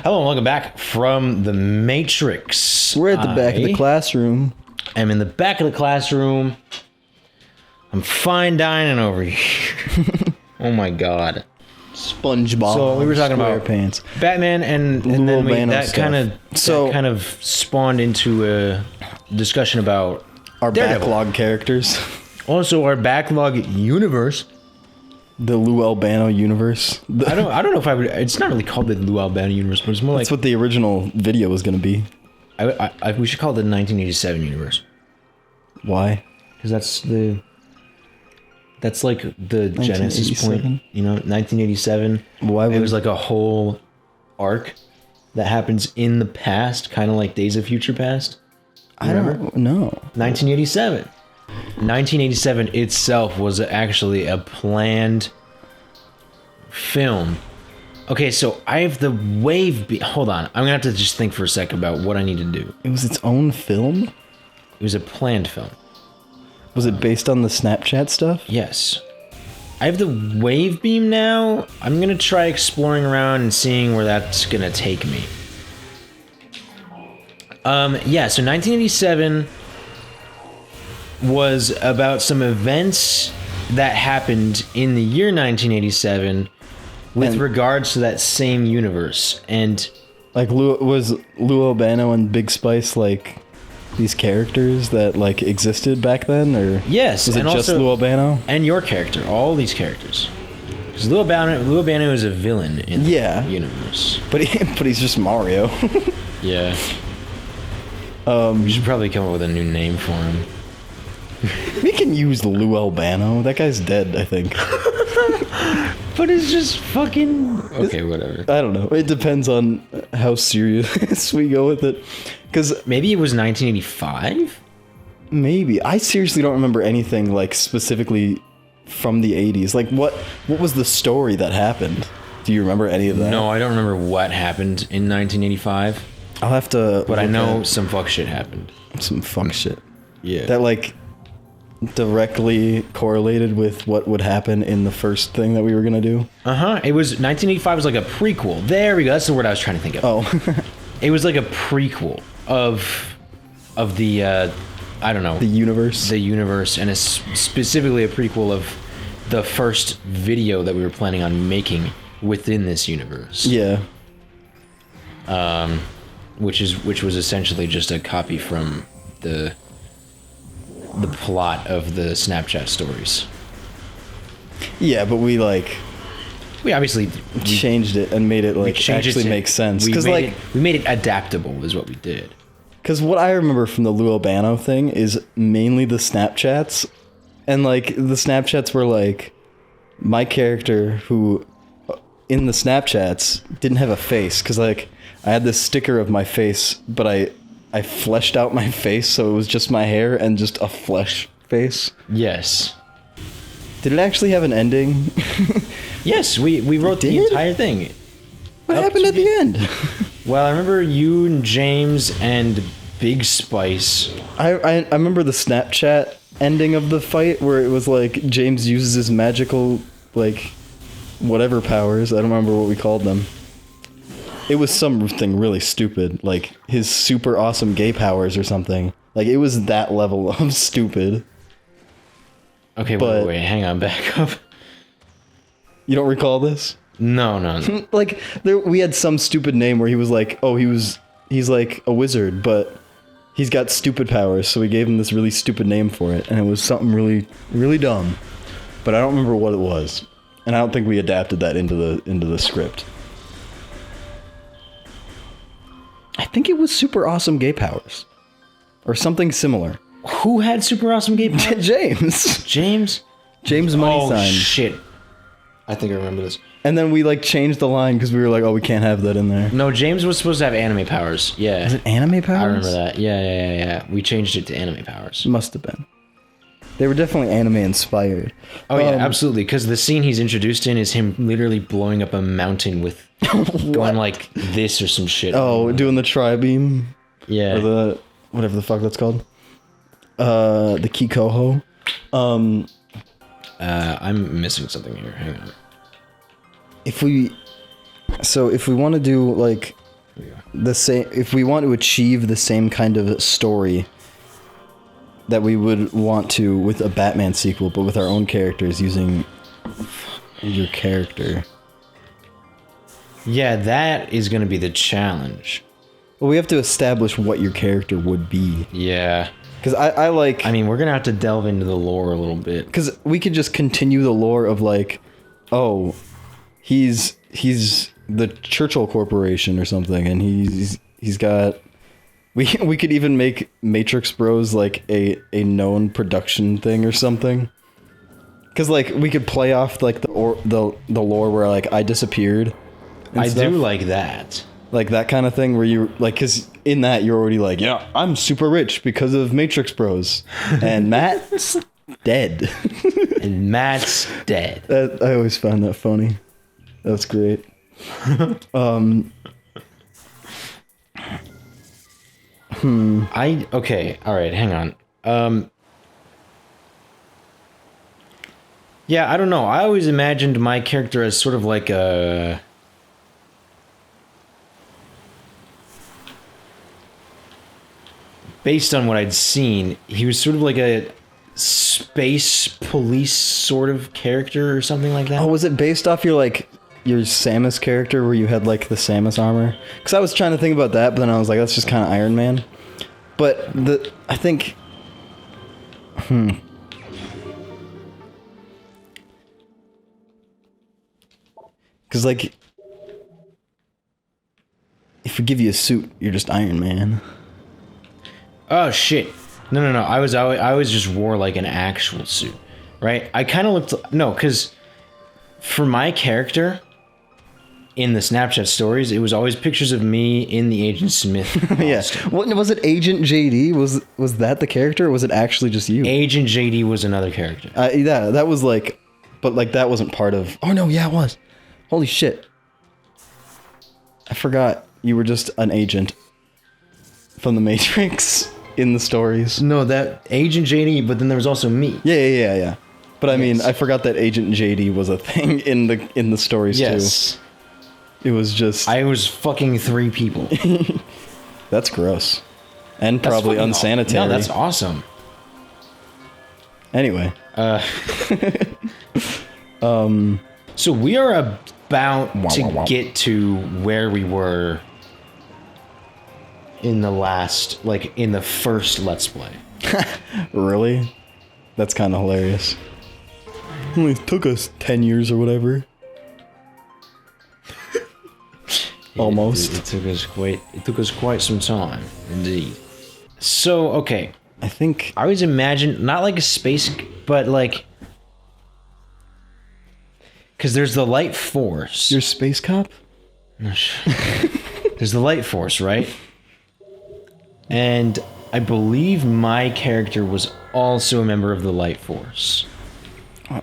Hello and welcome back from the Matrix. We're at the back of the classroom. I'm in the back of the classroom. I'm fine dining over here. Oh my god. SpongeBob. So we were talking about pants. Batman and then that kind of spawned into a discussion about our Daredevil. backlog characters. Also our backlog universe. The Lou Albano universe. I don't know if I would. It's not really called the Lou Albano universe, but it's more That's like what the original video was going to be. we should call it the 1987 universe. Why? Because that's like the genesis point. You know, 1987. Why would it was like a whole arc that happens in the past, kind of like Days of Future Past. I don't know. 1987. 1987 itself was actually a planned film. Okay, so I have the wave. Hold on, I'm gonna have to just think for a second about what I need to do. It was its own film? It was a planned film. Was it based on the Snapchat stuff? Yes. I have the wave beam now. I'm gonna try exploring around and seeing where that's gonna take me. Yeah, so 1987 was about some events that happened in the year 1987 with regards to that same universe. And like was Lou Albano and Big Spice like these characters that like existed back then, or yes, was it just Lou Albano and your character, all these characters? Because Lou Albano is a villain in the universe, but he's just Mario. Yeah. We should probably come up with a new name for him. We can use Lou Albano. That guy's dead, I think. But it's just fucking... Okay, whatever. I don't know. It depends on how serious we go with it. Because maybe it was 1985? Maybe. I seriously don't remember anything, like, specifically from the 80s. Like, what was the story that happened? Do you remember any of that? No, I don't remember what happened in 1985. I'll have to... But I know some fuck shit happened. Some fuck shit. Yeah. That, like, directly correlated with what would happen in the first thing that we were going to do. It was... 1985 was like a prequel. There we go. That's the word I was trying to think of. Oh. It was like a prequel of the... I don't know. The universe. The universe. And it's specifically a prequel of the first video that we were planning on making within this universe. Yeah. Which was essentially just a copy from the plot of the Snapchat stories. Yeah, but we obviously changed it and made it like actually make sense. Because we made it adaptable is what we did. Because what I remember from the Lou Albano thing is mainly the Snapchats, and like the Snapchats were like my character who in the Snapchats didn't have a face, because like I had this sticker of my face, but I fleshed out my face, so it was just my hair and just a flesh face. Yes. Did it actually have an ending? Yes, we wrote the entire thing. What happened at the end? Well, I remember you and James and Big Spice. I remember the Snapchat ending of the fight where it was like James uses his magical, like, whatever powers. I don't remember what we called them. It was something really stupid, like his super awesome gay powers or something. Like, it was that level of stupid. Okay, wait, hang on, back up. You don't recall this? No. Like, we had some stupid name where he was like, oh, he's like a wizard, but he's got stupid powers, so we gave him this really stupid name for it, and it was something really, really dumb. But I don't remember what it was, and I don't think we adapted that into the script. I think it was super awesome gay powers. Or something similar. Who had super awesome gay powers? James. James Money Sign. Oh, shit. I think I remember this. And then we, like, changed the line because we were like, oh, we can't have that in there. No, James was supposed to have anime powers. Yeah. Was it anime powers? I remember that. Yeah. We changed it to anime powers. Must have been. They were definitely anime inspired. Oh, yeah, absolutely. Because the scene he's introduced in is him literally blowing up a mountain with going like this or some shit. Oh, doing the tri-beam? Yeah. Or the, whatever the fuck that's called. The Kikoho. I'm missing something here. Hang on. If we want to do like the same, if we want to achieve the same kind of story that we would want to with a Batman sequel, but with our own characters using your character. Yeah, that is going to be the challenge. Well, we have to establish what your character would be. Yeah. Because I like... I mean, we're going to have to delve into the lore a little bit. Because we could just continue the lore of like, oh, he's the Churchill Corporation or something, and he's got... We could even make Matrix Bros like a known production thing or something. Because like we could play off like the lore where like I disappeared. I do like that. Like that kind of thing where you like, because in that you're already like, yeah, I'm super rich because of Matrix Bros. And Matt's dead. And Matt's dead. I always found that funny. That's great. Okay, alright, hang on. Yeah, I don't know. I always imagined my character as sort of like a... Based on what I'd seen, he was sort of like a space police sort of character or something like that. Oh, was it based off your Samus character where you had like the Samus armor? Because I was trying to think about that, but then I was like, that's just kind of Iron Man. But I think... Because like... If we give you a suit, you're just Iron Man. Oh shit! No. I always just wore like an actual suit, right? I kind of looked because for my character in the Snapchat stories, it was always pictures of me in the Agent Smith costume. Yeah. What was it? Agent JD was that the character, or was it actually just you? Agent JD was another character. Yeah, that was like, but like that wasn't part of. Oh no, yeah, it was. Holy shit! I forgot you were just an agent from the Matrix. In the stories. No, that Agent JD, but then there was also me. Yeah. But I mean, I forgot that Agent JD was a thing in the stories too. It was just... I was fucking 3 people. That's gross. And probably unsanitary. No, that's awesome. Anyway. So we are about to get to where we were in the first Let's Play. Really? That's kind of hilarious. It took us 10 years or whatever. Almost. It took us quite some time, indeed. So, okay. I think... I always imagined, not like a space, but like... Because there's the light force. You're a space cop? There's the light force, right? And I believe my character was also a member of the Light Force.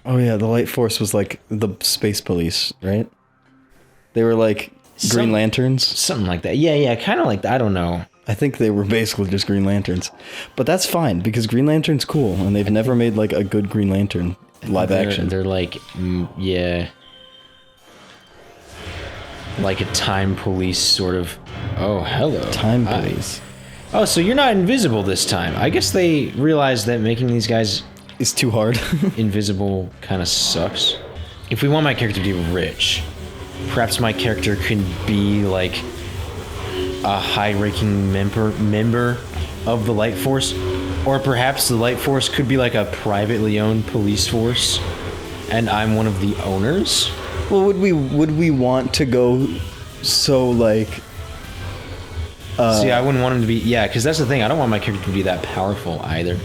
Oh yeah, the Light Force was like the space police, right? They were like Green Lanterns? Something like that. Yeah, kind of like that. I don't know. I think they were basically just Green Lanterns. But that's fine, because Green Lantern's cool, and they've never made like a good Green Lantern live action. They're like, yeah. Like a time police sort of... Oh, hello. Time police. Oh, so you're not invisible this time. I guess they realized that making these guys... It's too hard. invisible kind of sucks. If we want my character to be rich, perhaps my character can be like a high-ranking member of the Light Force, or perhaps the Light Force could be like a privately owned police force, and I'm one of the owners. Well, would we want to go so like? See, I wouldn't want him to be... Yeah, because that's the thing. I don't want my character to be that powerful either.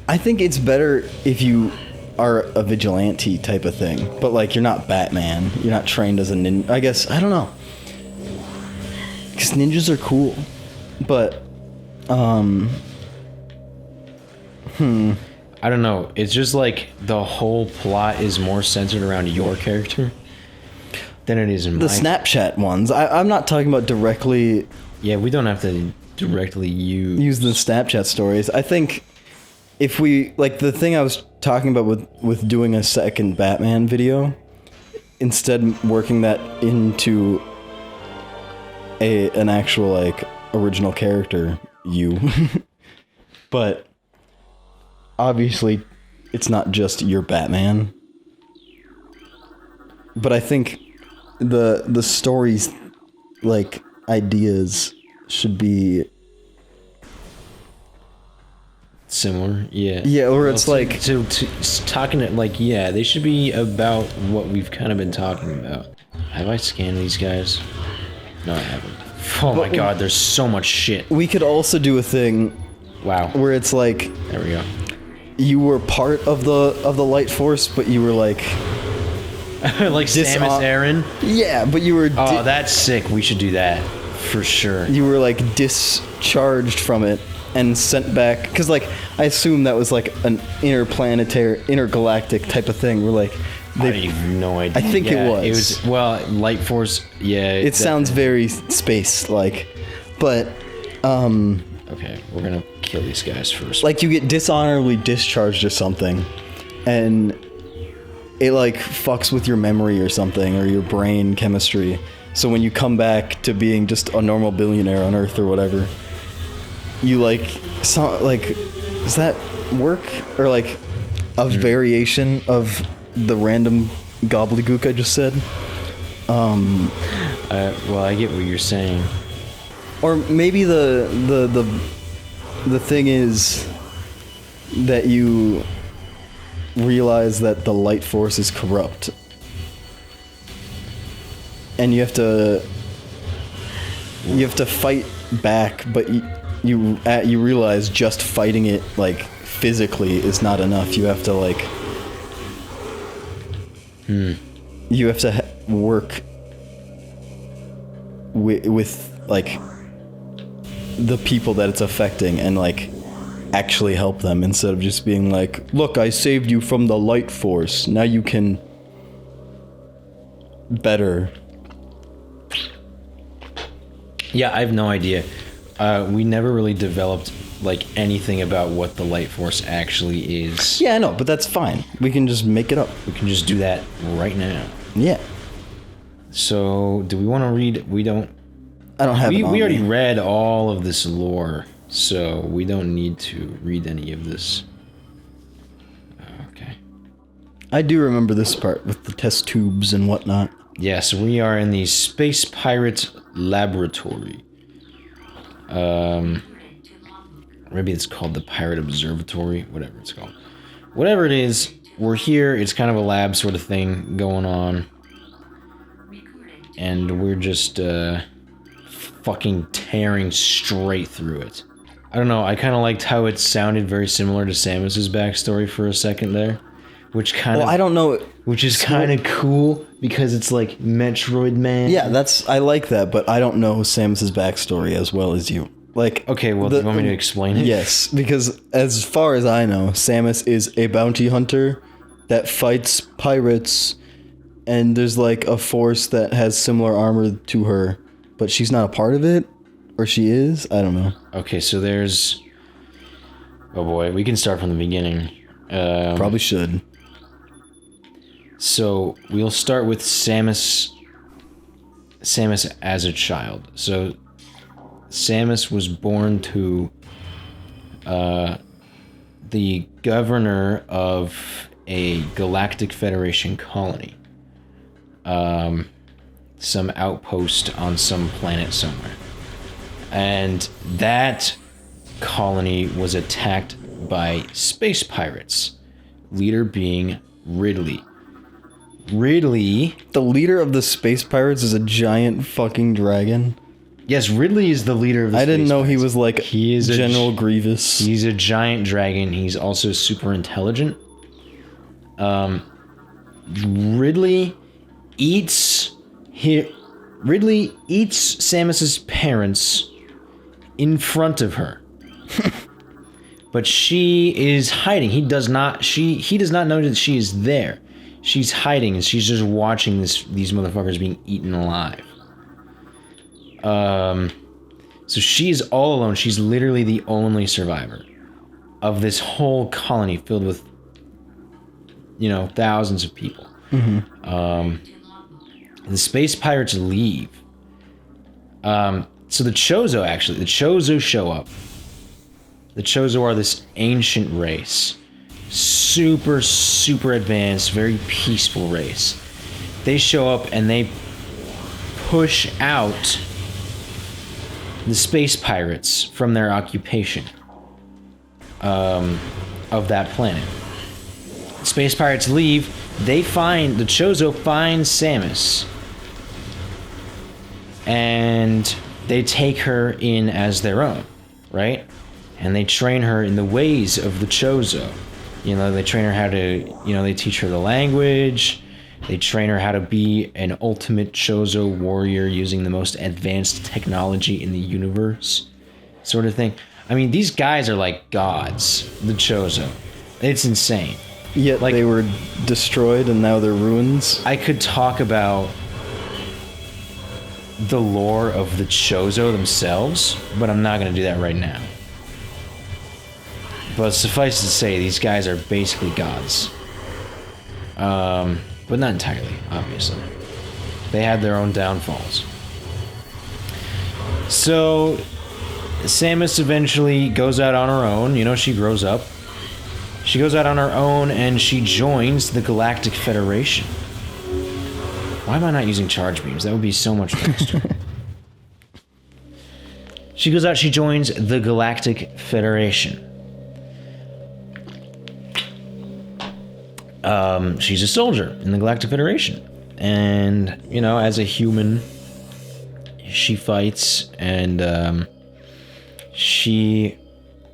I think it's better if you are a vigilante type of thing. But, like, you're not Batman. You're not trained as a ninja. I guess, I don't know. Because ninjas are cool. But, I don't know. It's just like the whole plot is more centered around your character than it is in the Snapchat ones. I'm not talking about directly... Yeah, we don't have to directly use the Snapchat stories. I think if we... Like, the thing I was talking about with doing a second Batman video, instead working that into an actual like original character, you. But obviously, it's not just your Batman. But I think the story's like ideas should be similar. Yeah. Yeah, or it's like talking it like they should be about what we've kind of been talking about. Have I scanned these guys? No, I haven't. Oh my god, there's so much shit. we could also do a thing Wow. where it's like There we go. you were part of the light force, but you were like Like Samus Aran. yeah, but you were Oh, that's sick. We should do that for sure. you were like discharged from it and sent back because like I assume that was like an intergalactic type of thing. We're like I have no idea. I think it was. It was Light Force. Yeah. It sounds very space like, but okay. We're gonna kill these guys first. like you get dishonorably discharged or something, and it like fucks with your memory or something or your brain chemistry. So when you come back to being just a normal billionaire on Earth or whatever, you like does that work or like a variation of the random gobbledygook I just said? Well, I get what you're saying. Or maybe the thing is that you realize that the light force is corrupt, and you have to fight back, but you realize just fighting it like physically is not enough. You have to like you have to work with like the people that it's affecting and like actually help them instead of just being like, look, I saved you from the light force, now you can better. Yeah, I have no idea. We never really developed like anything about what the light force actually is. Yeah, I know, but that's fine, we can just make it up. We can just do that right now. Yeah, So, do we want to read? I don't have We it on already me. read all of this lore, so we don't need to read any of this. Okay. I do remember this part with the test tubes and whatnot. Yes, we are in the Space Pirate Laboratory. Maybe it's called the Pirate Observatory, whatever it's called. Whatever it is, we're here. It's kind of a lab sort of thing going on. And we're just, fucking tearing straight through it. I don't know, I kind of liked how it sounded very similar to Samus's backstory for a second there. Which kind of... I don't know. Which is kind of cool, because it's like Metroid Man. Yeah, I like that, but I don't know Samus's backstory as well as you. Like, okay, well, do you want me to explain it? Yes, because as far as I know, Samus is a bounty hunter that fights pirates, and there's like a force that has similar armor to her, but she's not a part of it, or she is? I don't know. Okay, so there's... Oh boy, we can start from the beginning. Probably should. So, we'll start with Samus as a child. So, Samus was born to the governor of a Galactic Federation colony. Some outpost on some planet somewhere. And that colony was attacked by space pirates, leader being Ridley. The leader of the space pirates is a giant fucking dragon. Yes, Ridley is the leader of the I didn't space know pirates. he was like He is General Grievous. He's a giant dragon. He's also super intelligent. Ridley eats Samus's parents in front of her. But she is hiding. He does not know that she is there. She's hiding and she's just watching these motherfuckers being eaten alive. So she's all alone. She's literally the only survivor of this whole colony filled with, thousands of people. Mm-hmm. The space pirates leave. So the Chozo show up. The Chozo are this ancient race. Super, super advanced, very peaceful race. They show up and they push out the space pirates from their occupation of that planet. Space pirates leave. The Chozo find Samus. And they take her in as their own, right? And they train her in the ways of the Chozo. They train her how to, they teach her the language. They train her how to be an ultimate Chozo warrior using the most advanced technology in the universe, sort of thing. I mean, these guys are like gods, the Chozo. It's insane. Yet they were destroyed and now they're ruins. I could talk about the lore of the Chozo themselves, but I'm not going to do that right now. But suffice to say, these guys are basically gods. But not entirely, obviously. They had their own downfalls. So, Samus eventually goes out on her own. She grows up. She goes out on her own and she joins the Galactic Federation. Why am I not using charge beams? That would be so much faster. She goes out, she joins the Galactic Federation. She's a soldier in the Galactic Federation. And, as a human, she fights and she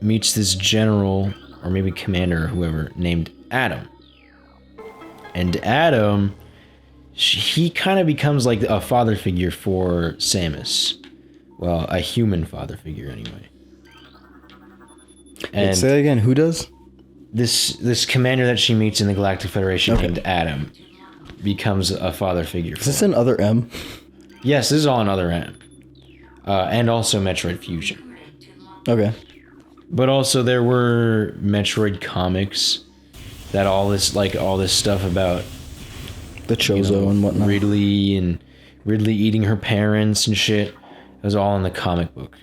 meets this general, or maybe commander or whoever, named Adam. And Adam, he kind of becomes like a father figure for Samus. Well, a human father figure anyway. And say that again, who does? This commander that she meets in the Galactic Federation named Adam becomes a father figure. Is this in Other M? Yes, this is all in Other M. And also Metroid Fusion. Okay. But also there were Metroid comics that all this stuff about the Chozo and whatnot. Ridley eating her parents and shit. It was all in the comic book.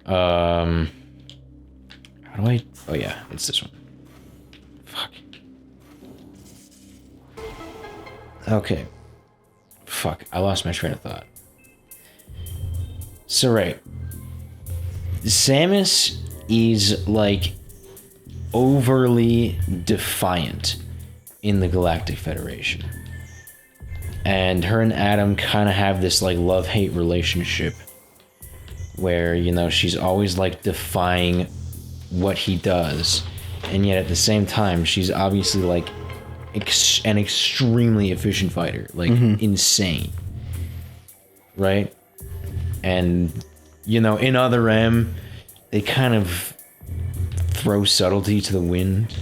How do I... Oh yeah, it's this one. Fuck. Okay. Fuck, I lost my train of thought. So right. Samus is like overly defiant in the Galactic Federation. And her and Adam kind of have this like love-hate relationship where, she's always like defying what he does, and yet at the same time she's obviously like an extremely efficient fighter, like insane, right? And in Other M they kind of throw subtlety to the wind,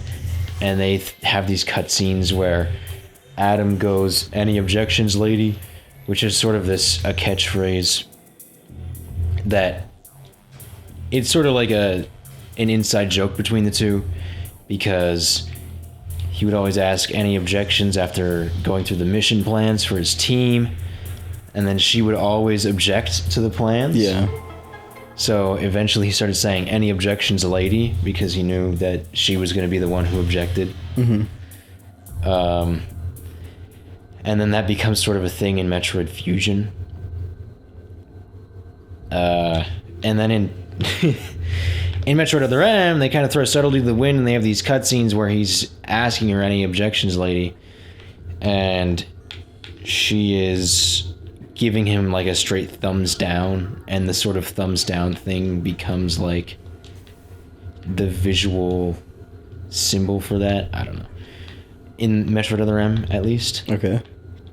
and they have these cutscenes where Adam goes, "Any objections, lady?" which is sort of a catchphrase that it's sort of like an inside joke between the two, because he would always ask any objections after going through the mission plans for his team, and then she would always object to the plans. Yeah. So eventually he started saying, "Any objections, lady?" because he knew that she was going to be the one who objected. And then that becomes sort of a thing in Metroid Fusion. And then in Metroid Other M, they kind of throw subtlety to the wind, and they have these cutscenes where he's asking her, "Any objections, lady?" And she is giving him like a straight thumbs down, and the sort of thumbs down thing becomes like the visual symbol for that. I don't know. In Metroid Other M, at least. Okay.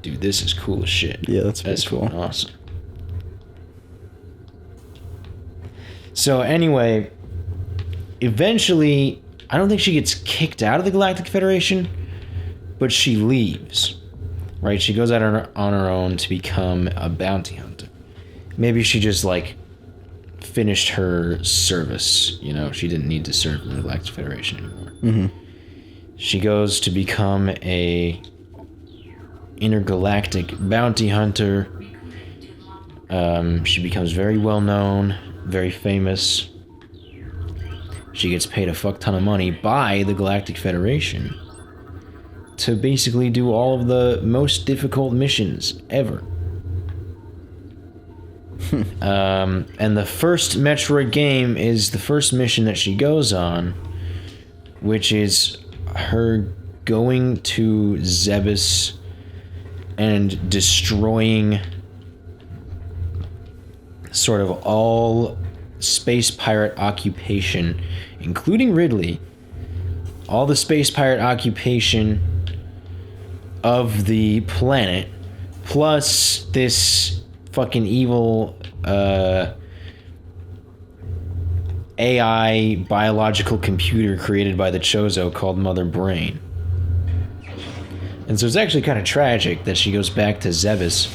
Dude, this is cool as shit. Yeah, that's cool. Awesome. So anyway, eventually, I don't think she gets kicked out of the Galactic Federation, but she leaves. Right? She goes out on her own to become a bounty hunter. Maybe she just like finished her service. She didn't need to serve in the Galactic Federation anymore. She goes to become a intergalactic bounty hunter. She becomes very well known, very famous. She gets paid a fuck ton of money by the Galactic Federation to basically do all of the most difficult missions ever. And the first Metroid game is the first mission that she goes on, which is her going to Zebes and destroying sort of all space pirate occupation, including Ridley, all the space pirate occupation of the planet, plus this fucking evil AI biological computer created by the Chozo called Mother Brain. And so it's actually kind of tragic that she goes back to Zebes,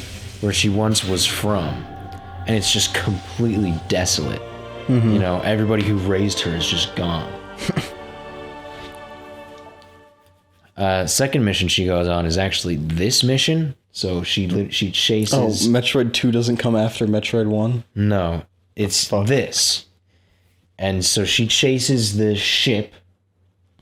where she once was from, and it's just completely desolate. Mm-hmm. You know, everybody who raised her is just gone. Second mission she goes on is actually this mission. So she chases... Oh, Metroid 2 doesn't come after Metroid 1? No, it's this. And so she chases the ship.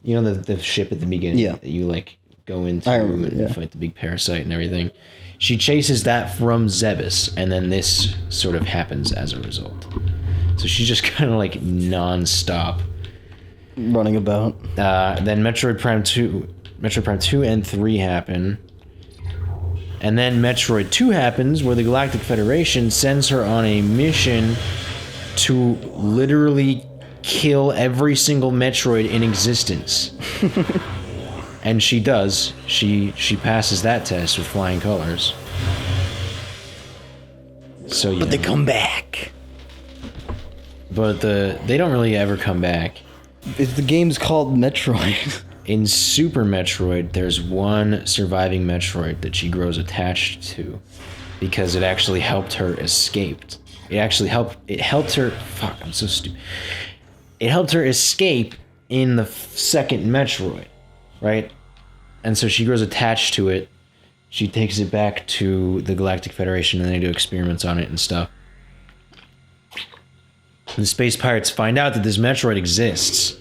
You know the ship at the beginning that you, like, go into and fight the big parasite and everything. She chases that from Zebes, and then this sort of happens as a result. So she's just kind of, like, non-stop running about. Then Metroid Prime 2 and 3 happen. And then Metroid 2 happens, where the Galactic Federation sends her on a mission to literally kill every single Metroid in existence. And she does. She passes that test with flying colors. So yeah. But they come back. But they don't really ever come back. The game's called Metroid. In Super Metroid, there's one surviving Metroid that she grows attached to because it actually helped her escape. It helped her... Fuck, I'm so stupid. It helped her escape in the second Metroid, right? And so she grows attached to it. She takes it back to the Galactic Federation and they do experiments on it and stuff. The space pirates find out that this Metroid exists.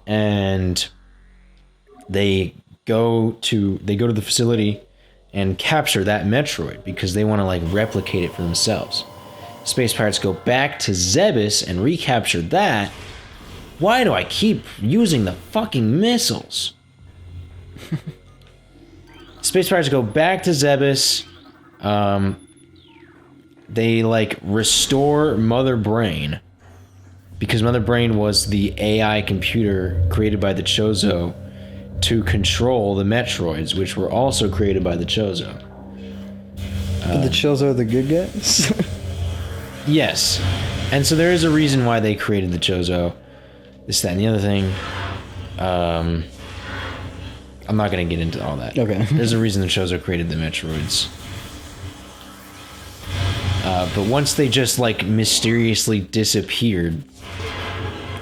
And they go to the facility and capture that Metroid because they want to, like, replicate it for themselves. Space pirates go back to Zebes and recapture that. Why do I keep using the fucking missiles? Space pirates go back to Zebes. They, like, restore Mother Brain. Because Mother Brain was the AI computer created by the Chozo to control the Metroids, which were also created by the Chozo. The Chozo are the good guys? Yes. And so there is a reason why they created the Chozo. This, that, and the other thing. I'm not going to get into all that. Okay. There's a reason the Chozo created the Metroids. But once they just, like, mysteriously disappeared...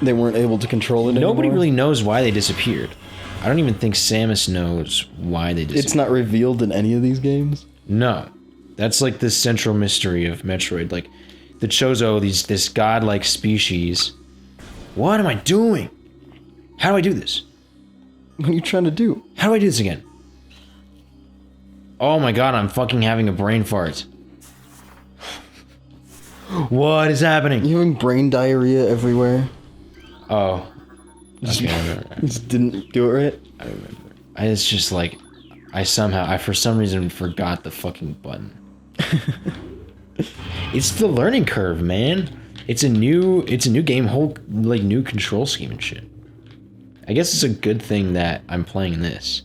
They weren't able to control it anymore? Nobody really knows why they disappeared. I don't even think Samus knows why they disappeared. It's not revealed in any of these games? No. That's, like, the central mystery of Metroid. Like, the Chozo, this godlike species... What am I doing? How do I do this? What are you trying to do? How do I do this again? Oh my god, I'm fucking having a brain fart. What is happening? You having brain diarrhea everywhere? Oh. Okay, I remember. Just didn't do it right? I remember. It's just like, I for some reason forgot the fucking button. It's the learning curve, man. It's a new game, whole, like, new control scheme and shit. I guess it's a good thing that I'm playing this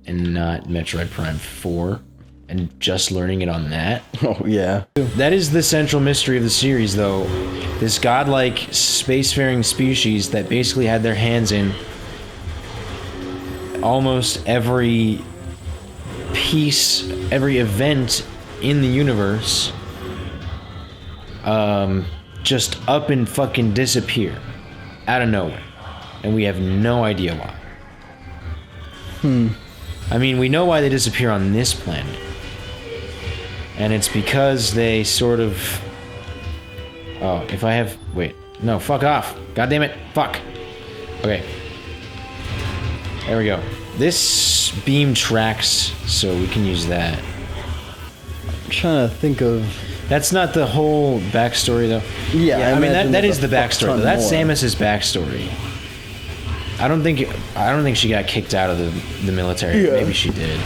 and not Metroid Prime 4 and just learning it on that. Oh, yeah. That is the central mystery of the series, though. This godlike spacefaring species that basically had their hands in almost every piece, every event in the universe, just up and fucking disappear out of nowhere. And we have no idea why. I mean, we know why they disappear on this planet. And it's because they sort of... Oh, if I have... Wait. No, fuck off. God damn it. Fuck. Okay. There we go. This beam tracks, so we can use that. I'm trying to think of... That's not the whole backstory, though. Yeah, I mean, that there's is the a fuck backstory, ton though. That's more. Samus's backstory. I don't think she got kicked out of the military. Yeah. Maybe she did.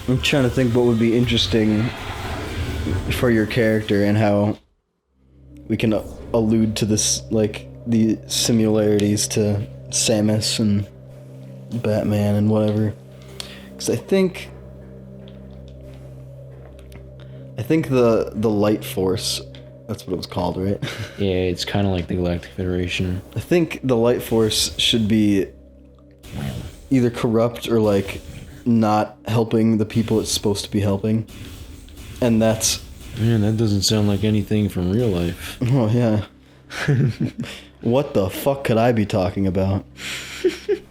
I'm trying to think what would be interesting for your character and how we can allude to this, like, the similarities to Samus and Batman and whatever. Because I think the Light Force, that's what it was called, right? Yeah, it's kind of like the Galactic Federation. I think the Light Force should be either corrupt or, like, not helping the people it's supposed to be helping. And that's... Man, that doesn't sound like anything from real life. Oh, yeah. What the fuck could I be talking about?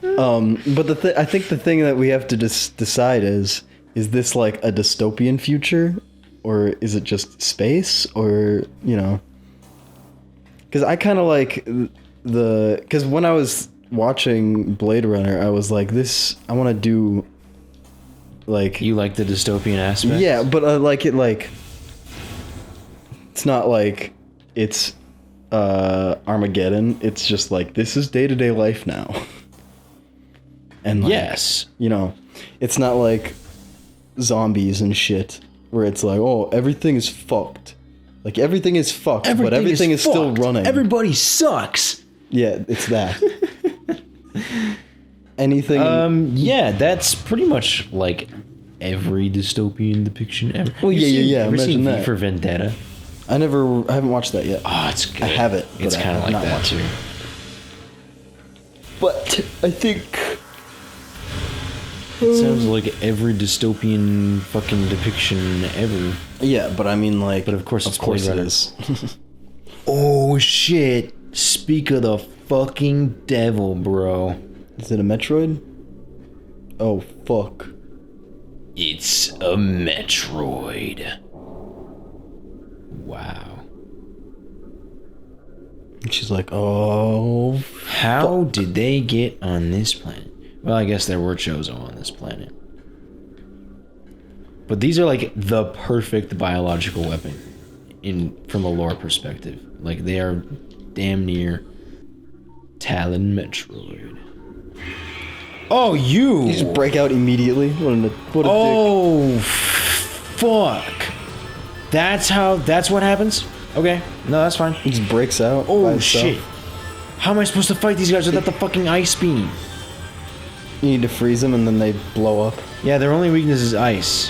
But I think the thing that we have to decide is this like a dystopian future? Or is it just space? Or, you know... Because I kind of like because when I was watching Blade Runner, I was like, I want to do... Like... You like the dystopian aspect? Yeah, but I like it like... It's not like it's Armageddon. It's just like, this is day-to-day life now. And like, yes. You know, it's not like zombies and shit where it's like, oh, everything is fucked. Like, everything is fucked, but everything is still running. Everybody sucks. Yeah, it's that. Anything... Yeah, that's pretty much like every dystopian depiction ever. Well, yeah. Ever seen Imagine V that. for Vendetta? I haven't watched that yet. Oh, it's good. I have it, but It's I kind of have like not that watched too. it. But I think... It sounds like every dystopian fucking depiction ever. Yeah, but I mean, like... But of course it's it Blade Runner. is. Oh shit! Speak of the fucking devil, bro. Is it a Metroid? Oh, fuck. It's a Metroid. Wow. And she's like, oh... How did they get on this planet? Well, I guess there were Chozo on this planet. But these are like the perfect biological weapon from a lore perspective. Like, they are damn near Talon Metroid. Oh, you! You just break out immediately? What a dick. Oh, fuck. That's what happens? Okay. No, that's fine. He just breaks out. by Oh, himself. shit. How am I supposed to fight these guys without the fucking ice beam? You need to freeze them and then they blow up. Yeah, their only weakness is ice.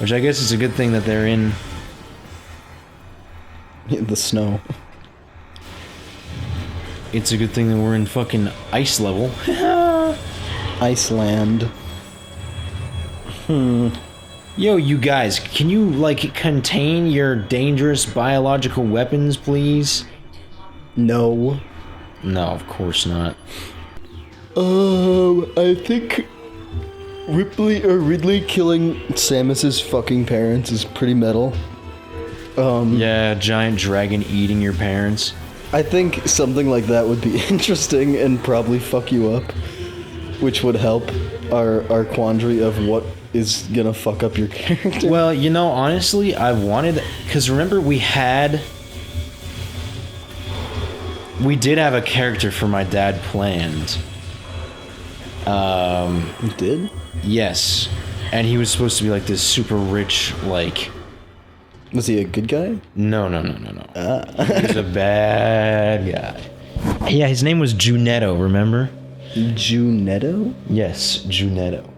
Which I guess is a good thing that they're in... The snow. It's a good thing that we're in fucking ice level. Iceland. Yo, you guys, can you, like, contain your dangerous biological weapons, please? No. No, of course not. I think Ridley killing Samus's fucking parents is pretty metal. Yeah, giant dragon eating your parents. I think something like that would be interesting and probably fuck you up, which would help our quandary of what is gonna fuck up your character. Well, you know, honestly, I wanted... Because remember, we did have a character for my dad planned. You did? Yes. And he was supposed to be like this super rich, like... Was he a good guy? No. He was a bad guy. Yeah, his name was Junetto, remember? Junetto? Yes, Junetto.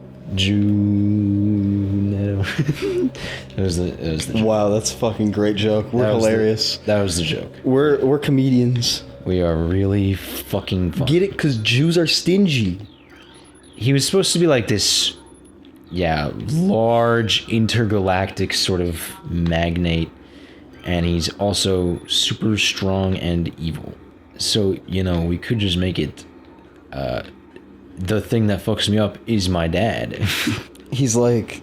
It was the joke. Wow, that's a fucking great joke. We're hilarious. That was the joke. We're comedians. We are really fucking fun. Get it? Because Jews are stingy. He was supposed to be like this, large intergalactic sort of magnate, and he's also super strong and evil. So, you know, we could just make it the thing that fucks me up is my dad. He's like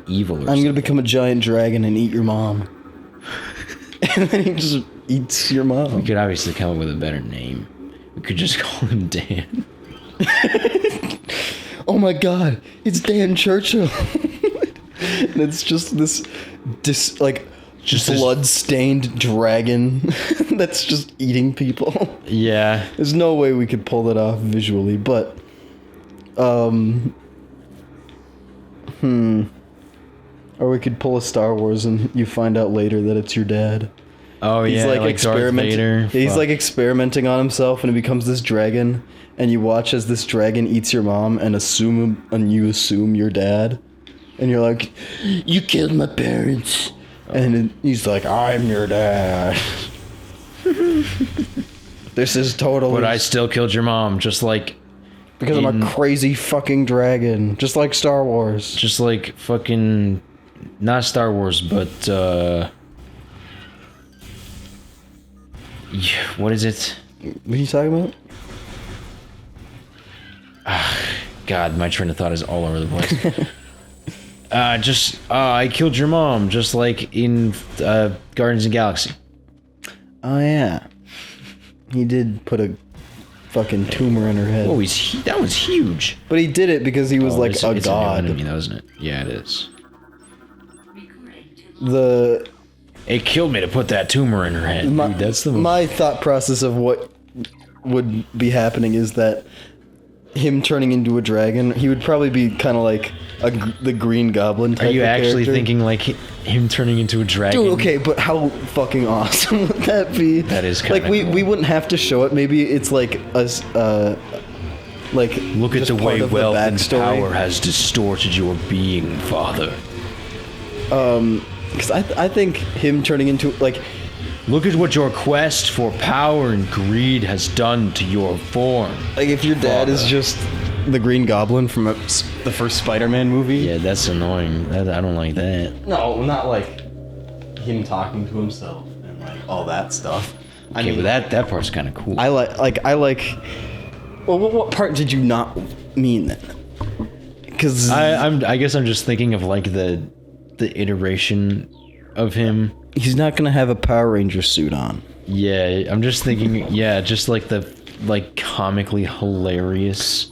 evil or I'm something. gonna become a giant dragon and eat your mom. And then he just eats your We mom. could obviously come up with a better name. We could just call him Dan. Oh my god, it's Dan Churchill. And it's just this Just this- blood-stained dragon that's just eating people. Yeah. There's no way we could pull that off visually, but or we could pull a Star Wars and you find out later that it's your dad. Oh He's yeah, like Darth Vader. He's Fuck. like experimenting on himself and he becomes this dragon and you watch as this dragon eats your mom and you assume your dad. And you're like, you killed my parents. And he's like, I'm your dad. This is totally But I still killed your mom, just like because I'm in- a crazy fucking dragon, just like Star Wars. just like fucking not Star Wars, but what is it? What are you talking about? God, my train of thought is all over the place. I killed your mom, just like in Guardians of the Galaxy. Oh yeah, he did put a fucking tumor in her head. Oh, that was huge. But he did it because he was like it's a a new god. enemy, though, isn't it? Yeah, it is. It killed me to put that tumor in her head. Dude, that's the My thought process of what would be happening is that him turning into a dragon, he would probably be kind of like the Green Goblin type Are you of actually character. thinking like him turning into a dragon? Dude, okay, but how fucking awesome would that be? That is kinda like we cool. wouldn't have to show it. Maybe it's like us like Look at just the part way of wealth and backstory. power has distorted your being, father. Because I think him turning into like Look at what your quest for power and greed has done to your form. if your dad is Father. just the Green Goblin from the first Spider-Man movie. Yeah, that's annoying. I don't like that. No, not like him talking to himself and like all that stuff. I Okay, mean, but that part's kind of cool. I like. Well, what part did you not mean then? Because I guess I'm just thinking of like the iteration of him. he's not gonna have a Power Ranger suit on. Yeah, I'm just thinking. Yeah, just like the comically hilarious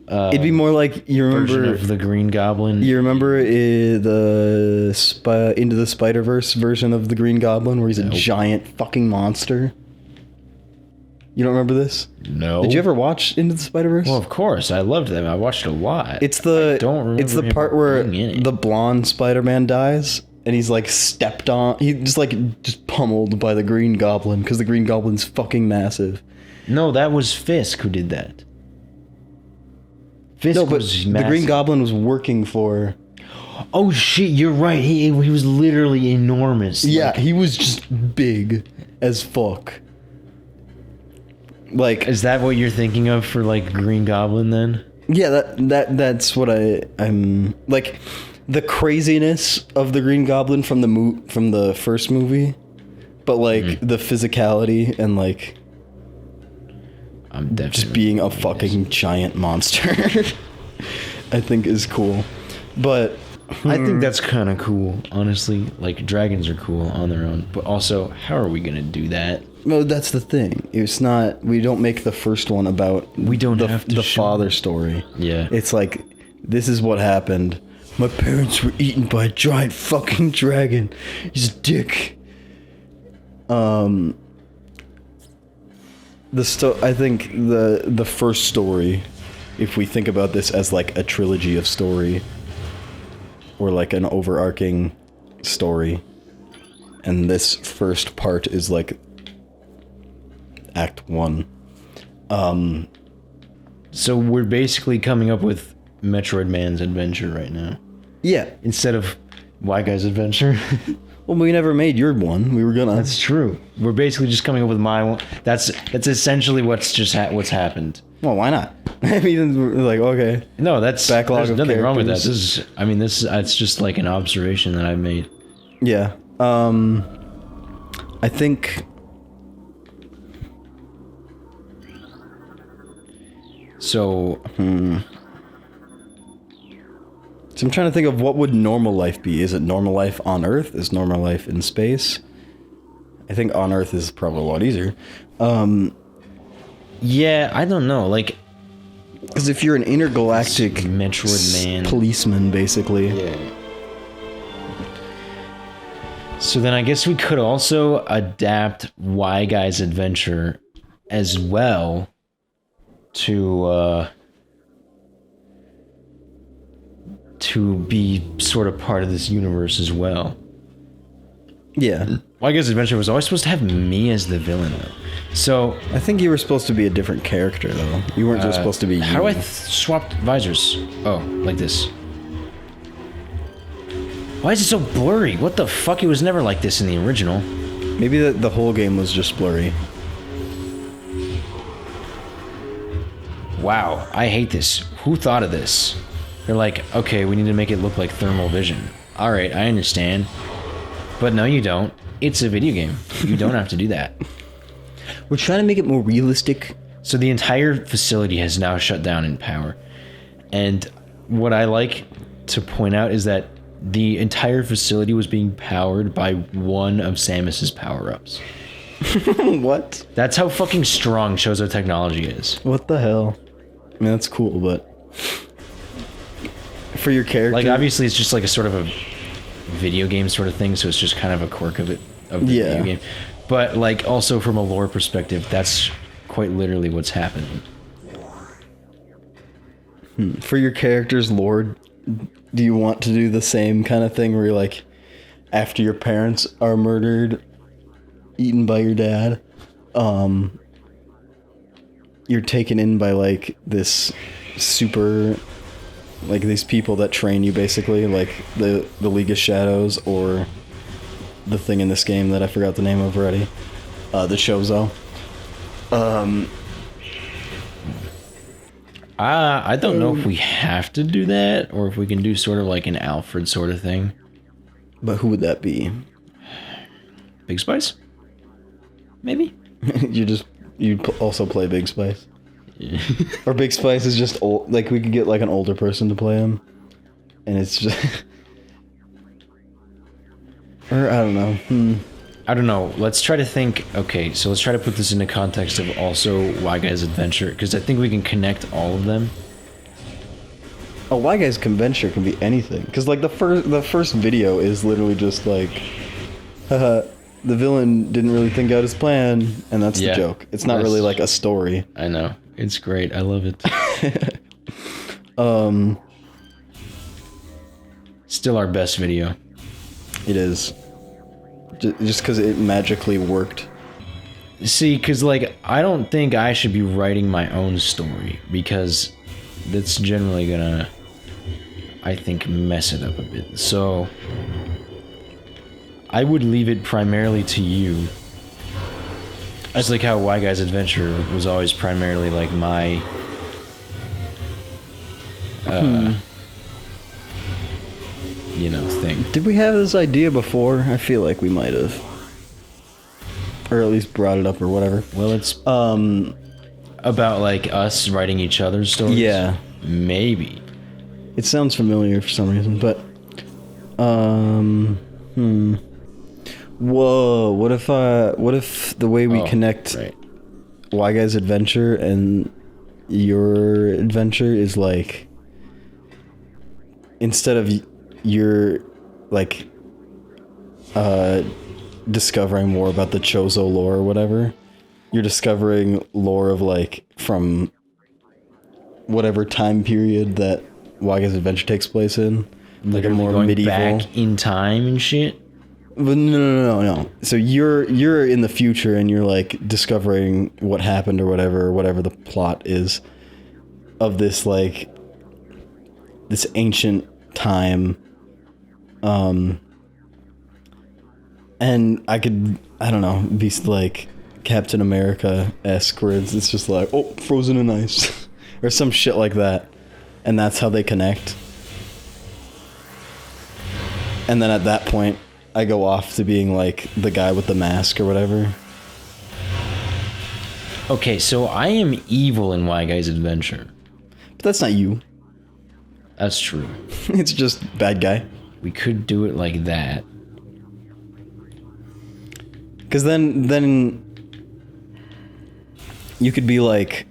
It'd be more like you version remember. of the Green Goblin. You remember the Into the Spider-Verse version of the Green Goblin where he's a giant fucking monster? You don't remember this? No. Did you ever watch Into the Spider-Verse? Well, of course, I loved them. I watched it a lot. It's the I don't remember it's the him part where being in it. the blonde Spider-Man dies and he's like stepped on. He's just pummeled by the Green Goblin because the Green Goblin's fucking massive. No, that was Fisk who did that. Fisk No, but was the massive. Green Goblin was working for. Oh shit, you're right. He was literally enormous. Yeah, Like, he was just big as fuck. Like is that what you're thinking of for like Green Goblin then? yeah, that's what I'm like. The craziness of the Green Goblin from the first movie, but like the physicality and like I'm definitely just being a fucking giant monster, I think is cool. But I think that's kind of cool, honestly. Like dragons are cool on their own, but also, how are we gonna do that? no, that's the thing. It's not. We don't make the first one about. We don't have to the show father story. Yeah. It's like this is what happened. My parents were eaten by a giant fucking dragon. He's a dick. I think the first story, if we think about this as like a trilogy of story, or like an overarching story, and this first part is like Act 1. So we're basically coming up with Metroid Man's adventure right now, Yeah. instead of White Guy's adventure. Well, we never made your one. We were gonna. That's true. We're basically just coming up with my one. That's essentially what's happened. Well, why not? I mean, we're like, okay. No, that's Backlog there's of nothing wrong with that. characters. It's just like an observation that I've made. Yeah. I think So So I'm trying to think of what would normal life be. Is it normal life on Earth? Is normal life in space? I think on Earth is probably a lot easier. yeah, I don't know. Like, Because if you're an intergalactic Metroid man. policeman, basically. Yeah. So then I guess we could also adapt Y Guy's Adventure as well to be sort of part of this universe as well. Yeah. Y Guy's Adventure was always supposed to have me as the villain, though. So I think you were supposed to be a different character, though. You weren't just supposed to be you. how do I swap visors? Oh, like this. Why is it so blurry? What the fuck? It was never like this in the original. Maybe the whole game was just blurry. Wow, I hate this. Who thought of this? They're like, okay, we need to make it look like thermal vision. Alright, I understand. But no, you don't. It's a video game. You don't have to do that. We're trying to make it more realistic. So the entire facility has now shut down in power. And what I like to point out is that the entire facility was being powered by one of Samus's power-ups. What? That's how fucking strong Chozo technology is. What the hell? I mean, that's cool, but... For your character... Like, obviously, it's just like a sort of a video game sort of thing, so it's just kind of a quirk of it, of the video game. But, like, also from a lore perspective, that's quite literally what's happening. For your character's lore, do you want to do the same kind of thing where you're like, after your parents are murdered, eaten by your dad, you're taken in by, like, this super... Like, these people that train you, basically, like the League of Shadows, or the thing in this game that I forgot the name of already, the Chozo. I don't know if we have to do that, or if we can do sort of like an Alfred sort of thing. But who would that be? Big Spice? Maybe? You also play Big Spice. Or Big Spice is just old. Like, we could get like an older person to play him, and it's just... Or I don't know. I don't know. Let's try to think. Okay, so let's try to put this into context of also Y Guy's Adventure, because I think we can connect all of them. A Y Guy's Convention can be anything, because like the first video is literally just like, haha, the villain didn't really think out his plan, and that's the joke. It's not really like a story. I know. It's great. I love it. Still our best video. It is. Just because it magically worked. See, because, like, I don't think I should be writing my own story, because that's generally gonna, I think, mess it up a bit. So, I would leave it primarily to you. It's like how Y Guy's Adventure was always primarily, like, my... you know, thing. Did we have this idea before? I feel like we might have. Or at least brought it up or whatever. Well, it's about, like, us writing each other's stories? Yeah. Maybe. It sounds familiar for some reason, but... Whoa, what if the way we connect Y Guy's Adventure and your adventure is like... Instead of you're like discovering more about the Chozo lore or whatever, you're discovering lore of like from whatever time period that Y Guy's Adventure takes place in, like a more going medieval back in time and shit. But no. So you're in the future and you're like discovering what happened or whatever the plot is of this like this ancient time. And I don't know, be like Captain America-esque, where it's just like, oh, frozen in ice, or some shit like that, and that's how they connect. And then at that point, I go off to being like the guy with the mask or whatever. Okay, so I am evil in Why Guy's Adventure. But that's not you. That's true. It's just bad guy. We could do it like that. Because then you could be like,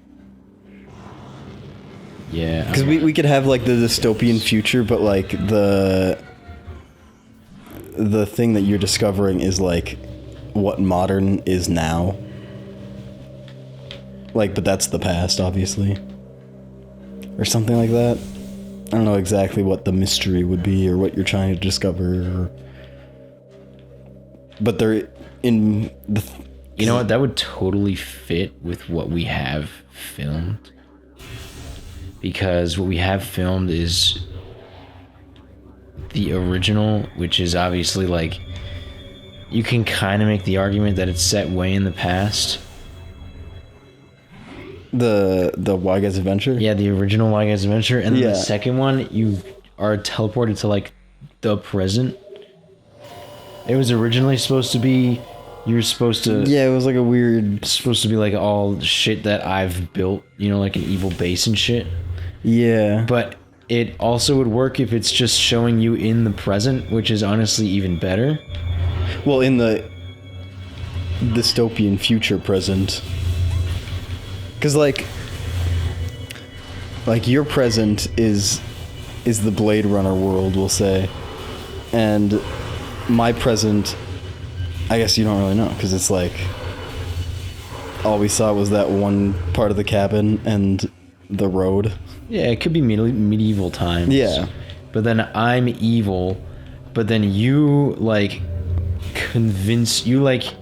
Yeah. because we could have like the dystopian future, but like the thing that you're discovering is like what modern is now. Like, but that's the past, obviously, or something like that. I don't know exactly what the mystery would be or what you're trying to discover. But they're in the. You know what? That would totally fit with what we have filmed. Because what we have filmed is the original, which is obviously like, you can kind of make the argument that it's set way in the past. The Why Guy's Adventure? Yeah, the original Why Guy's Adventure. And then Yeah. the second one, you are teleported to like the present. It was originally supposed to be, you were supposed to... Yeah, it was like a weird... It's supposed to be like all shit that I've built, you know, like an evil base and shit. Yeah. But it also would work if it's just showing you in the present, which is honestly even better. Well, in the dystopian future present. Because, like your present is the Blade Runner world, we'll say. And my present, I guess you don't really know, because it's like, all we saw was that one part of the cabin and the road. Yeah, it could be medieval times. Yeah. But then I'm evil, but then you, like, convince... You, like...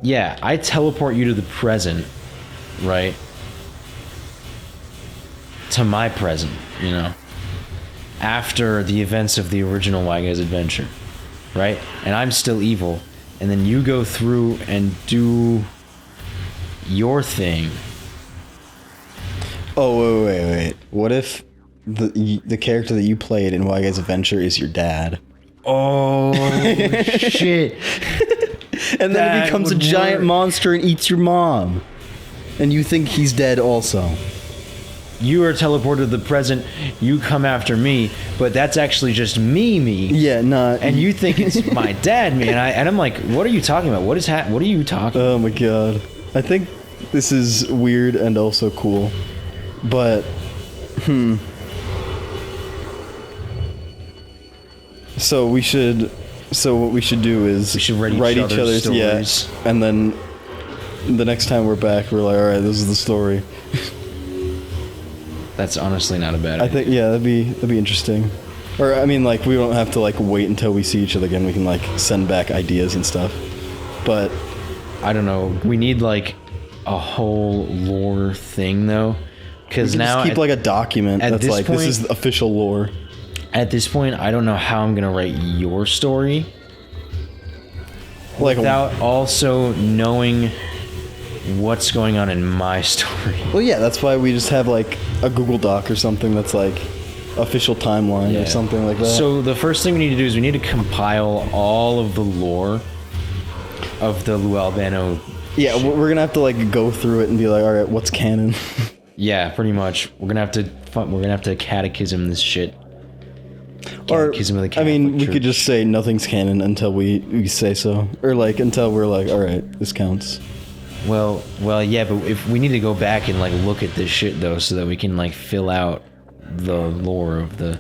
Yeah, I teleport you to the present, right? To my present, you know? After the events of the original Why Guy's Adventure, right? And I'm still evil. And then you go through and do your thing. Oh, wait. What if the character that you played in Why Guy's Adventure is your dad? Oh, shit. And then That it becomes a would giant work. monster and eats your mom. And you think he's dead also. You are teleported to the present, you come after me, but that's actually just me. Yeah, nah. And you think it's my dad, me, and I'm like, what are you talking about? What are you talking Oh my god. I think this is weird and also cool. But, So what we should do is We should write each other's stories. yeah. And then the next time we're back, we're like, all right, this is the story. That's honestly not a bad I idea. think, yeah, that'd be interesting. Or, I mean, like, we don't have to, like, wait until we see each other again. We can, like, send back ideas and stuff. But, I don't know. We need, like, a whole lore thing, though. Because we can now, just keep, like, a document at that's this like, point- this is official lore. at this point, I don't know how I'm going to write your story Like, without also knowing what's going on in my story. well, yeah, that's why we just have, like, a Google Doc or something that's, like, official timeline Yeah. or something like that. So the first thing we need to do is we need to compile all of the lore of the Lou Albano. yeah, we're gonna have to, like, go through it and be like, all right, what's canon? Yeah, pretty much. We're gonna have to catechism this shit. Or, Catechism of the I Catholic mean, we Church. could just say nothing's canon until we say so. Or, like, until we're like, all right, this counts. Well, yeah, but if we need to go back and like look at this shit though, so that we can like fill out the lore of the, you know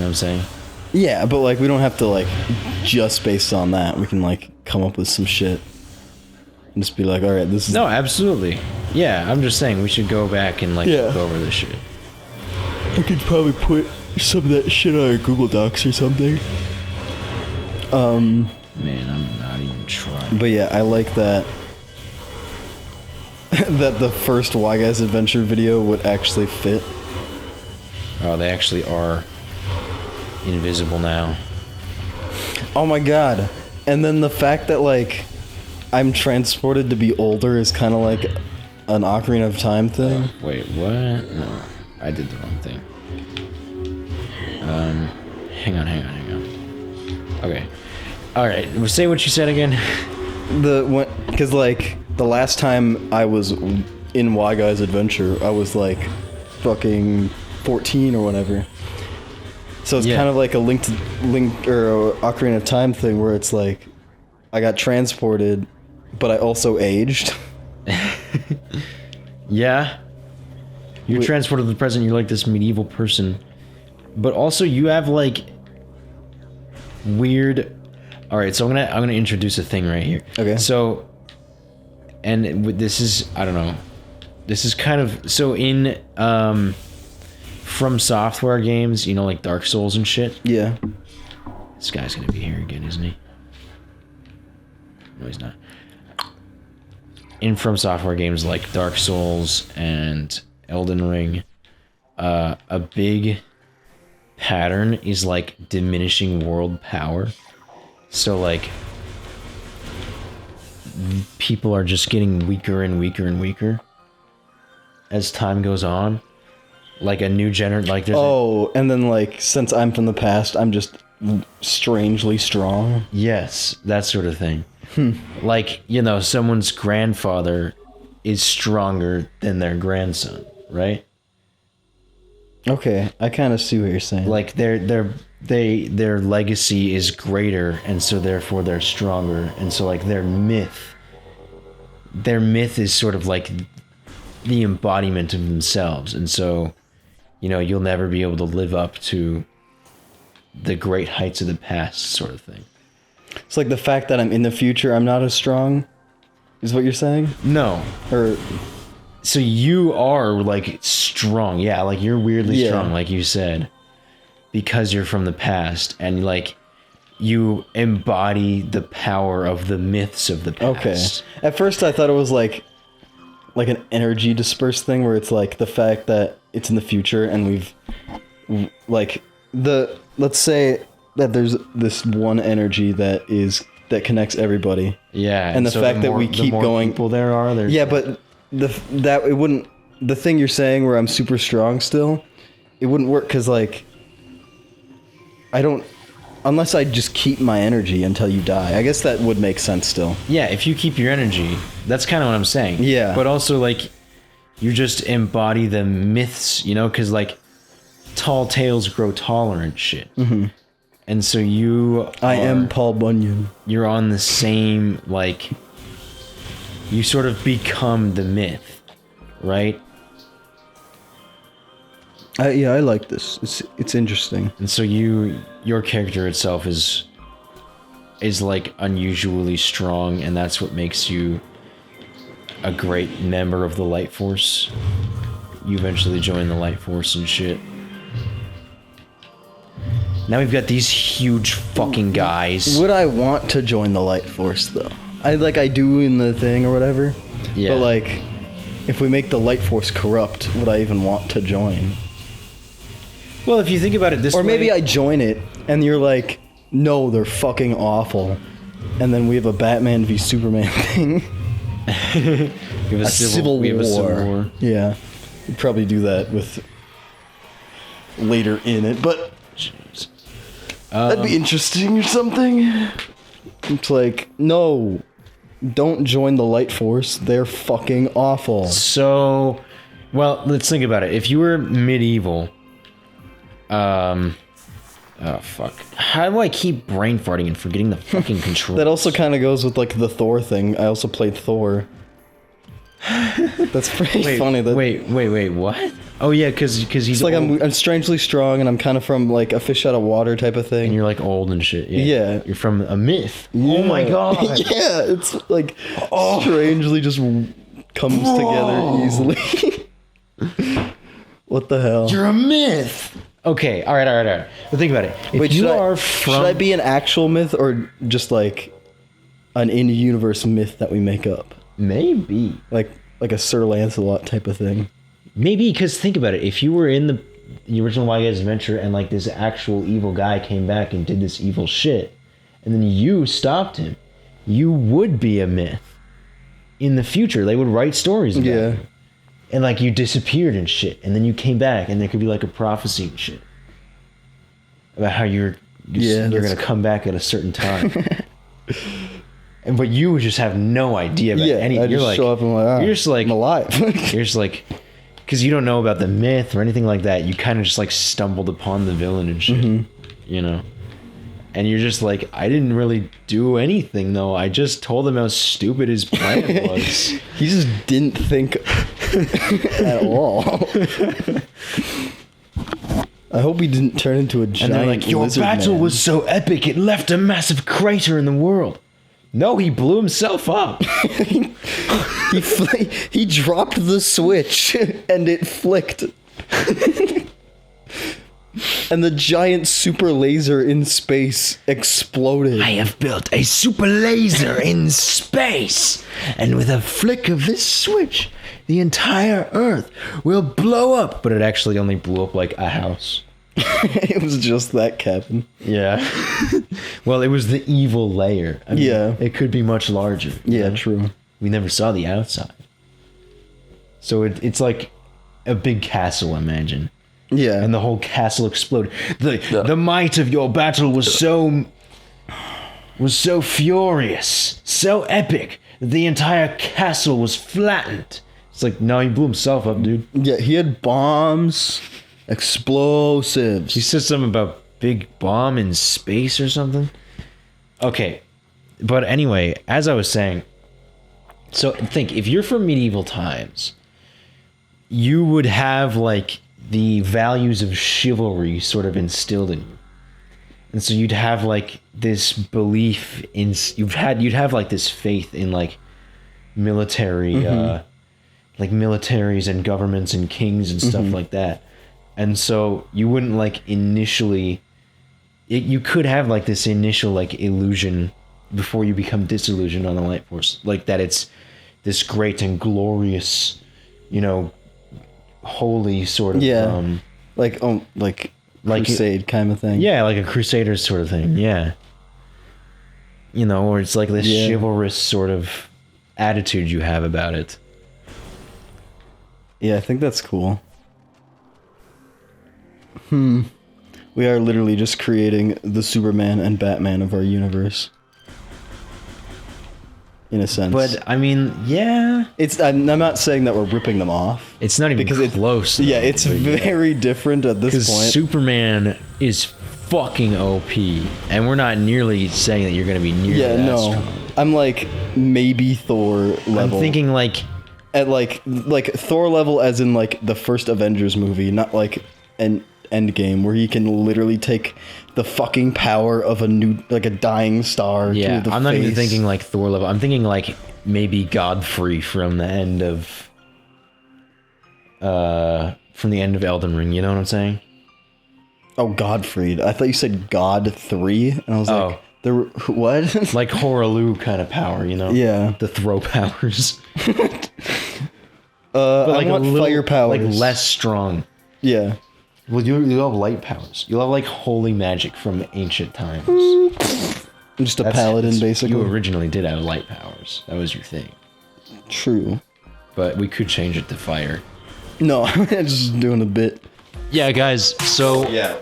what I'm saying? Yeah, but, like, we don't have to, like, just based on that. We can, like, come up with some shit. And just be like, all right, this is... No, absolutely. Yeah, I'm just saying we should go back and like Yeah. look over this shit. I could probably put some of that shit on our Google Docs or something. Man, I'm not even trying. But yeah, I like that. That the first Why Guy's Adventure video would actually fit. Oh, they actually are invisible now. Oh my god. And then the fact that, like, I'm transported to be older is kind of like an Ocarina of Time thing. Wait, what? No, I did the wrong thing. Hang on. Okay. All right. Say what you said again. Because, like, the last time I was in Y Guy's Adventure, I was like fucking 14 or whatever. So it's kind of like a link or a Ocarina of Time thing where it's like I got transported, but I also aged. Yeah. You're transported to the present, you're like this medieval person. But also you have like weird. Alright, so I'm gonna introduce a thing right here. Okay. So, and this is, I don't know. This is kind of, so in From Software games, you know, like Dark Souls and shit. Yeah. This guy's gonna be here again, isn't he? No, he's not. In From Software games like Dark Souls and Elden Ring, a big pattern is like diminishing world power. So like people are just getting weaker and weaker and weaker as time goes on. Like a new like there's and then like since I'm from the past, I'm just strangely strong. Yes, that sort of thing. Like, you know, someone's grandfather is stronger than their grandson, right? Okay, I kind of see what you're saying. Like their legacy is greater, and so therefore they're stronger, and so like their myth is sort of like the embodiment of themselves, and so, you know, you'll never be able to live up to the great heights of the past, sort of thing. It's like the fact that I'm in the future, I'm not as strong, is what you're saying? No. Or so you are like strong, yeah, like you're weirdly strong, like you said, because you're from the past, and like you embody the power of the myths of the past. Okay. At first I thought it was like an energy dispersed thing where it's like the fact that it's in the future and we've like let's say that there's this one energy that connects everybody. Yeah. And the fact that we keep going, people there are there. Yeah, but the thing you're saying where I'm super strong still, it wouldn't work cuz like I don't, unless I just keep my energy until you die. I guess that would make sense still. Yeah, if you keep your energy, that's kind of what I'm saying. Yeah. But also, like, you just embody the myths, you know, because, like, tall tales grow taller and shit. Mm-hmm. And so I am Paul Bunyan. You're on the same, like, you sort of become the myth, right? I like this. It's interesting. And so your character itself is like unusually strong, and that's what makes you a great member of the Light Force. You eventually join the Light Force and shit. Now we've got these huge fucking guys. Would I want to join the Light Force though? I do in the thing or whatever. Yeah. But like, if we make the Light Force corrupt, would I even want to join? Well, if you think about it this way... Or maybe I join it, and you're like, no, they're fucking awful. And then we have a Batman v Superman thing. We have a civil war. Yeah. We'd probably do that with... later in it, but... Jeez. That'd be interesting or something. It's like, no, don't join the Light Force. They're fucking awful. So, well, let's think about it. If you were medieval... oh fuck. How do I keep brain farting and forgetting the fucking controls? That also kind of goes with like the Thor thing. I also played Thor. That's pretty funny. Wait, what? Oh yeah, because he's it's like old. I'm strangely strong and I'm kind of from like a fish out of water type of thing. And you're like old and shit. Yeah. You're from a myth. Yeah. Oh my god. Yeah, it's like strangely just comes together easily. What the hell? You're a myth. Okay, all right. But think about it. If Wait, should I be an actual myth or just like an in-universe myth that we make up? Maybe. Like a Sir Lancelot type of thing. Maybe, because think about it. If you were in the original Wild Guys Adventure and like this actual evil guy came back and did this evil shit, and then you stopped him, you would be a myth. In the future, they would write stories about you. And like you disappeared and shit, and then you came back, and there could be like a prophecy and shit about how you're gonna come back at a certain time. but you just have no idea about anything. I just show up and I'm like, you're just like I'm alive. you're just like, because you don't know about the myth or anything like that. You kind of just like stumbled upon the villain and shit, you know. And you're just like, I didn't really do anything though. I just told him how stupid his plan was. He just didn't think at all. I hope he didn't turn into a giant And they're like, your battle was so epic, it left a massive crater in the world. No, he blew himself up. He dropped the switch and it flicked. And the giant super laser in space exploded. I have built a super laser in space. And with a flick of this switch, the entire Earth will blow up. But it actually only blew up like a house. It was just that cabin. Yeah. Well, it was the evil layer. I mean, Yeah. It could be much larger. Yeah, true. We never saw the outside. So it's like a big castle, imagine. Yeah. And the whole castle exploded. The might of your battle was so furious, so epic, that the entire castle was flattened. It's like, no, he blew himself up, dude. Yeah, he had bombs, explosives. He said something about big bomb in space or something. Okay, but anyway, as I was saying, so think, if you're from medieval times, you would have like the values of chivalry sort of instilled in you. And so you'd have like this belief in, you'd have like this faith in like military, like militaries and governments and kings and stuff like that. And so you wouldn't like initially, you could have like this initial like illusion before you become disillusioned on the light force, like that it's this great and glorious, you know, holy sort of like crusade kind of thing. Yeah, like a crusader sort of thing. Yeah. You know, or it's like this chivalrous sort of attitude you have about it. Yeah, I think that's cool. We are literally just creating the Superman and Batman of our universe. In a sense. But I mean, yeah, I'm not saying that we're ripping them off. it's not even Because close. Yeah, it's very different at this Because point. Superman is fucking OP, and we're not nearly saying that you're going to be nearly that strong. I'm like maybe Thor level. I'm thinking like at like Thor level, as in like the first Avengers movie, not like an Endgame where he can literally take the fucking power of a dying star. Yeah, to the I'm not even face. thinking like Thor level. I'm thinking like maybe Godfrey from the end of Elden Ring. You know what I'm saying? Oh, Godfrey. I thought you said God 3, and I was like, there were, what? Like Horalu kind of power, you know? Yeah. The throw powers. But like I want fire powers. Like less strong. Yeah. Well, you'll have light powers. You'll have like holy magic from ancient times. I'm just a paladin, basically. You originally did have light powers. That was your thing. True. But we could change it to fire. No, I'm just doing a bit. Yeah, guys. So Yeah.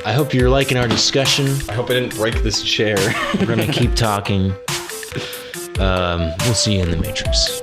I hope you're liking our discussion. I hope I didn't break this chair. We're gonna keep talking. We'll see you in the Matrix.